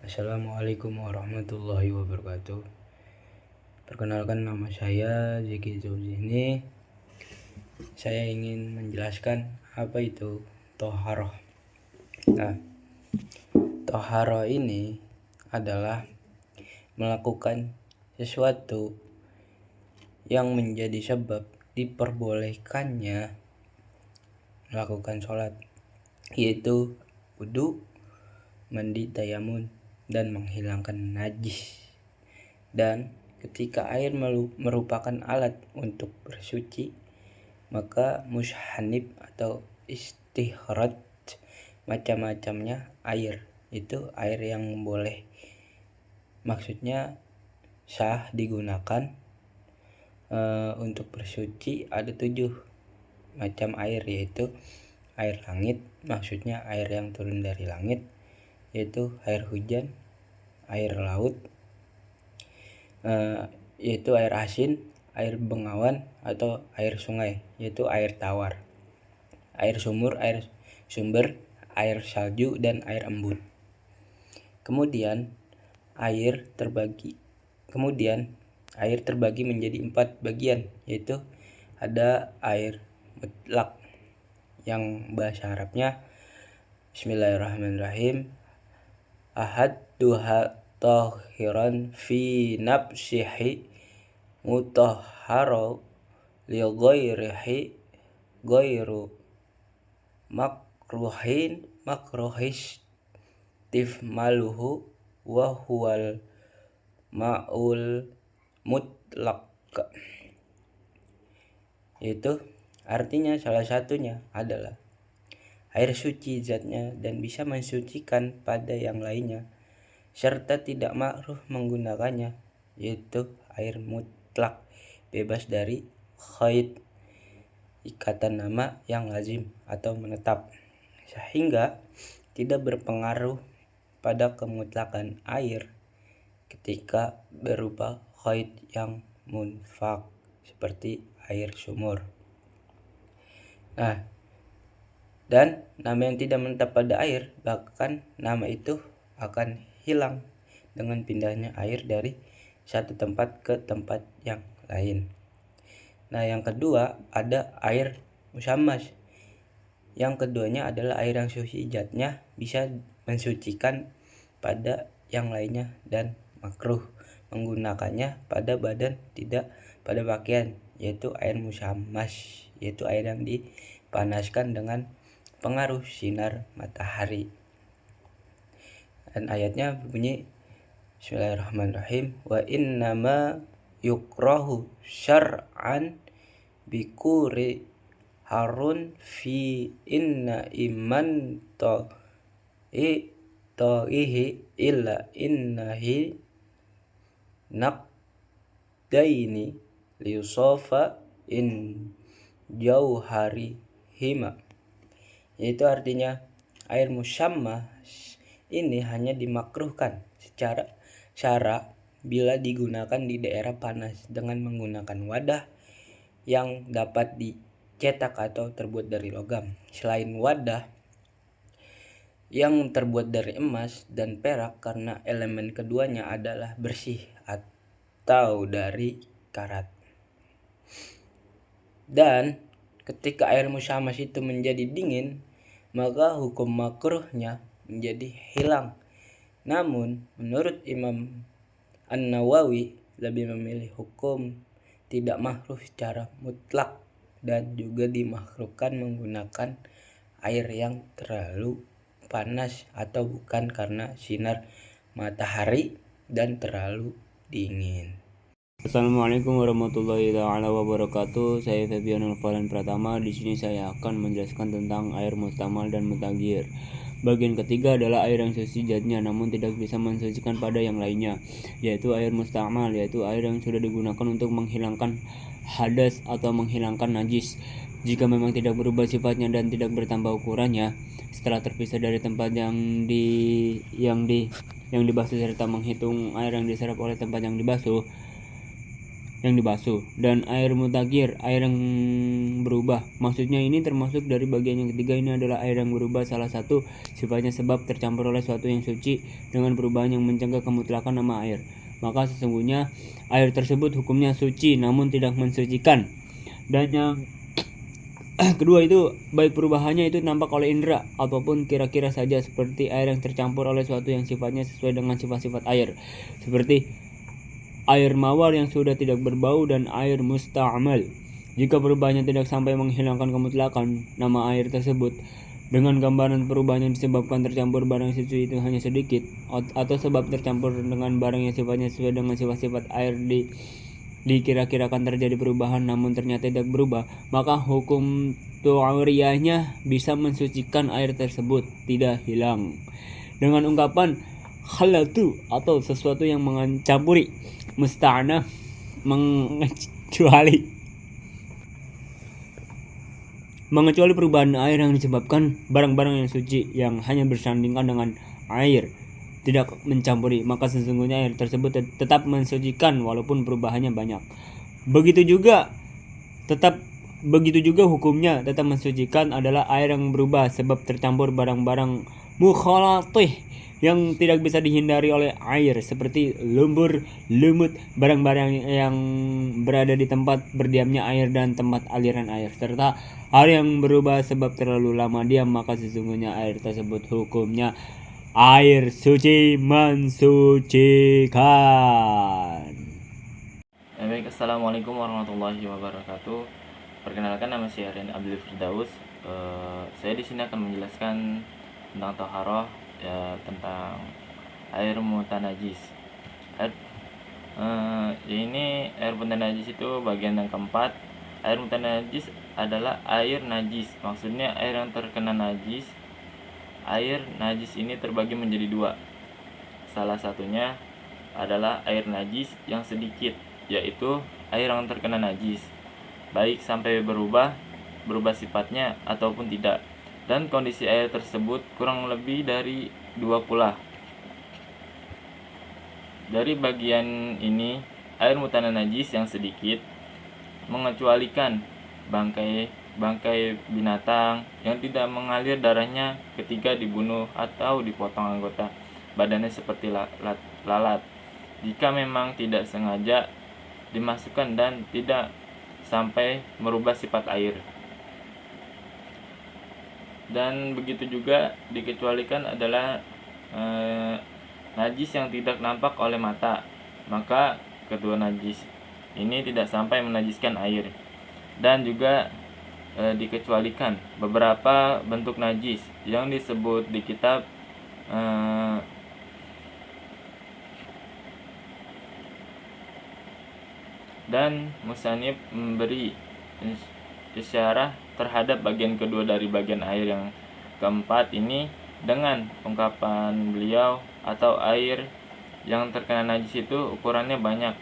Assalamualaikum warahmatullahi wabarakatuh. Perkenalkan, nama saya Zeki Zauzini. Saya ingin menjelaskan apa itu toharoh. Nah, toharoh ini adalah melakukan sesuatu yang menjadi sebab diperbolehkannya melakukan sholat, yaitu wudu, mandi, tayamun, dan menghilangkan najis. Dan ketika air merupakan alat untuk bersuci, maka mushanib atau istihrat, macam-macamnya air, itu air yang boleh, maksudnya sah digunakan untuk bersuci. Ada 7 macam air, yaitu air langit, maksudnya air yang turun dari langit, yaitu air hujan, air laut, yaitu air asin, air bengawan atau air sungai, yaitu air tawar, air sumber, air salju, dan air embun. Kemudian air terbagi menjadi 4 bagian, yaitu ada air mutlak yang bahasa Arabnya Bismillahirrahmanirrahim, ahad duha tahiran fi nafsihi mutahharo li ghairihi ghairu makruhis tifmaluhu wa huwal ma'ul mutlaq, yaitu artinya salah satunya adalah air suci zatnya dan bisa mensucikan pada yang lainnya, serta tidak makruh menggunakannya, yaitu air mutlak, bebas dari khaid, ikatan nama yang lazim atau menetap, sehingga tidak berpengaruh pada kemutlakan air ketika berupa khaid yang munfak seperti air sumur. Nah, dan nama yang tidak menetap pada air, bahkan nama itu akan hilang dengan pindahnya air dari satu tempat ke tempat yang lain. Nah, yang kedua ada air musammas. Yang keduanya adalah air yang suci zatnya, bisa mensucikan pada yang lainnya dan makruh menggunakannya pada badan, tidak pada pakaian, yaitu air musammas, yaitu air yang dipanaskan dengan pengaruh sinar matahari. Dan ayatnya berbunyi Bismillahirrahmanirrahim, wa innama yukrahu syar'an bikuri harun fi inna iman ta'ihi illa innahi naqdaini liusofa in jauhari hima, yaitu artinya air musammas ini hanya dimakruhkan secara bila digunakan di daerah panas dengan menggunakan wadah yang dapat dicetak atau terbuat dari logam, selain wadah yang terbuat dari emas dan perak, karena elemen keduanya adalah bersih, atau dari karat. Dan ketika air musammas itu menjadi dingin, maka hukum makruhnya menjadi hilang. Namun menurut Imam An-Nawawi lebih memilih hukum tidak makruh secara mutlak, dan juga dimakruhkan menggunakan air yang terlalu panas atau bukan karena sinar matahari dan terlalu dingin. Assalamualaikum warahmatullahi wabarakatuh. Saya Febian Alfalan Pratama. Di sini saya akan menjelaskan tentang air mustamal dan mutaghir. Bagian ketiga adalah air yang suci zatnya namun tidak bisa mensucikan pada yang lainnya, yaitu air mustamal, yaitu air yang sudah digunakan untuk menghilangkan hadas atau menghilangkan najis. Jika memang tidak berubah sifatnya dan tidak bertambah ukurannya setelah terpisah dari tempat yang dibasuh serta menghitung air yang diserap oleh tempat yang dibasuh, yang dibasuh, dan air mutaghir, air yang berubah. Maksudnya ini termasuk dari bagian yang ketiga. Ini adalah air yang berubah, salah satu sifatnya sebab tercampur oleh suatu yang suci dengan perubahan yang mencegah kemutlakan nama air. Maka sesungguhnya air tersebut hukumnya suci namun tidak mensucikan. Dan yang kedua itu baik perubahannya itu nampak oleh indera ataupun kira-kira saja, seperti air yang tercampur oleh suatu yang sifatnya sesuai dengan sifat-sifat air, seperti air mawar yang sudah tidak berbau dan air musta'mal. Jika perubahannya tidak sampai menghilangkan kemutlakan nama air tersebut, dengan gambaran perubahan yang disebabkan tercampur barang suci itu hanya sedikit, atau sebab tercampur dengan barang yang sifatnya sesuai dengan sifat-sifat air dikira-kirakan terjadi perubahan namun ternyata tidak berubah, maka hukum tu'uriyahnya bisa mensucikan air tersebut, tidak hilang. Dengan ungkapan khalatu atau sesuatu yang mencampuri, musta'na mengecuali perubahan air yang disebabkan barang-barang yang suci yang hanya bersandingkan dengan air, tidak mencampuri, maka sesungguhnya air tersebut tetap mensucikan walaupun perubahannya banyak. Begitu juga hukumnya tetap mensucikan adalah air yang berubah sebab tercampur barang-barang mukhalatih yang tidak bisa dihindari oleh air, seperti lumpur, lumut, barang-barang yang berada di tempat berdiamnya air dan tempat aliran air, serta air yang berubah sebab terlalu lama diam, maka sesungguhnya air tersebut hukumnya air suci mensucikan. Baik, assalamualaikum warahmatullahi wabarakatuh. Perkenalkan, nama saya Rian Abdul Firdaus. Saya di sini akan menjelaskan tentang taharah, ya, tentang air mutanajis. Ini air mutanajis itu bagian yang keempat. Air mutanajis adalah air najis. Maksudnya air yang terkena najis. Air najis ini terbagi menjadi dua. Salah satunya adalah air najis yang sedikit, yaitu air yang terkena najis, baik sampai berubah sifatnya ataupun tidak, dan kondisi air tersebut kurang lebih dari 2 kula. Dari bagian ini, air mutana najis yang sedikit mengecualikan bangkai binatang yang tidak mengalir darahnya ketika dibunuh atau dipotong anggota badannya seperti lalat, jika memang tidak sengaja dimasukkan dan tidak sampai merubah sifat air. Dan begitu juga dikecualikan adalah najis yang tidak nampak oleh mata, maka kedua najis ini tidak sampai menajiskan air. Dan juga dikecualikan beberapa bentuk najis yang disebut di kitab dan musanif memberi isyarah terhadap bagian kedua dari bagian air yang keempat ini dengan ungkapan beliau, atau air yang terkena najis itu ukurannya banyak,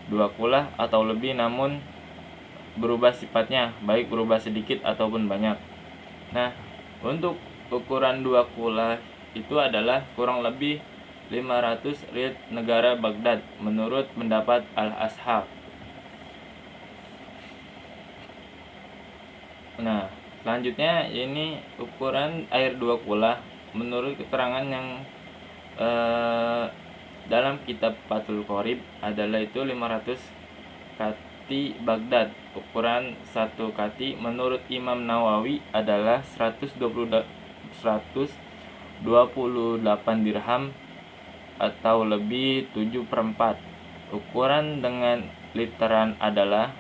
2 kula atau lebih, namun berubah sifatnya, baik berubah sedikit ataupun banyak. Nah, untuk ukuran 2 kula itu adalah kurang lebih 500 rit negara Baghdad menurut pendapat Al-Ashab. Nah, selanjutnya ini ukuran air 2 kula menurut keterangan yang dalam kitab Fathul Qorib adalah itu 500 kati Baghdad. Ukuran 1 kati menurut Imam Nawawi adalah 128 dirham atau lebih 7/4. Ukuran dengan literan adalah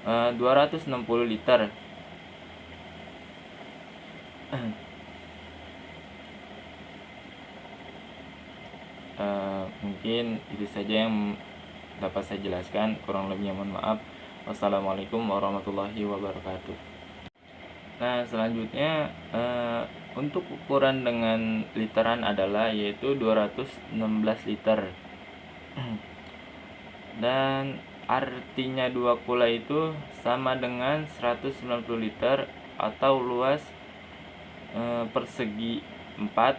260 liter. Mungkin itu saja yang dapat saya jelaskan, kurang lebihnya mohon maaf. Wassalamualaikum warahmatullahi wabarakatuh. Nah, selanjutnya untuk ukuran dengan literan adalah yaitu 216 liter. Dan artinya 2 kula itu sama dengan 190 liter atau luas persegi 4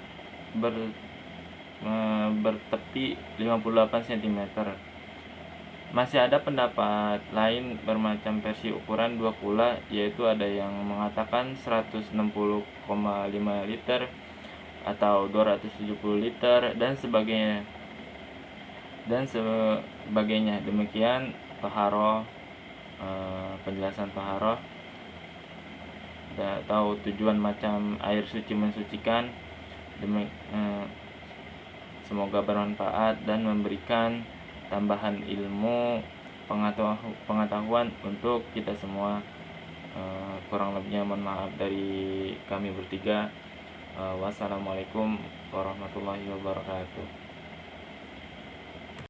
bertepi 58 cm. Masih ada pendapat lain bermacam versi ukuran 2 kula, yaitu ada yang mengatakan 160,5 liter atau 270 liter dan sebagainya. Demikian toharoh, penjelasan toharoh atau tujuan macam air suci mensucikan. Semoga bermanfaat dan memberikan tambahan ilmu pengetahuan untuk kita semua. Kurang lebihnya mohon maaf dari kami bertiga. Wassalamualaikum warahmatullahi wabarakatuh.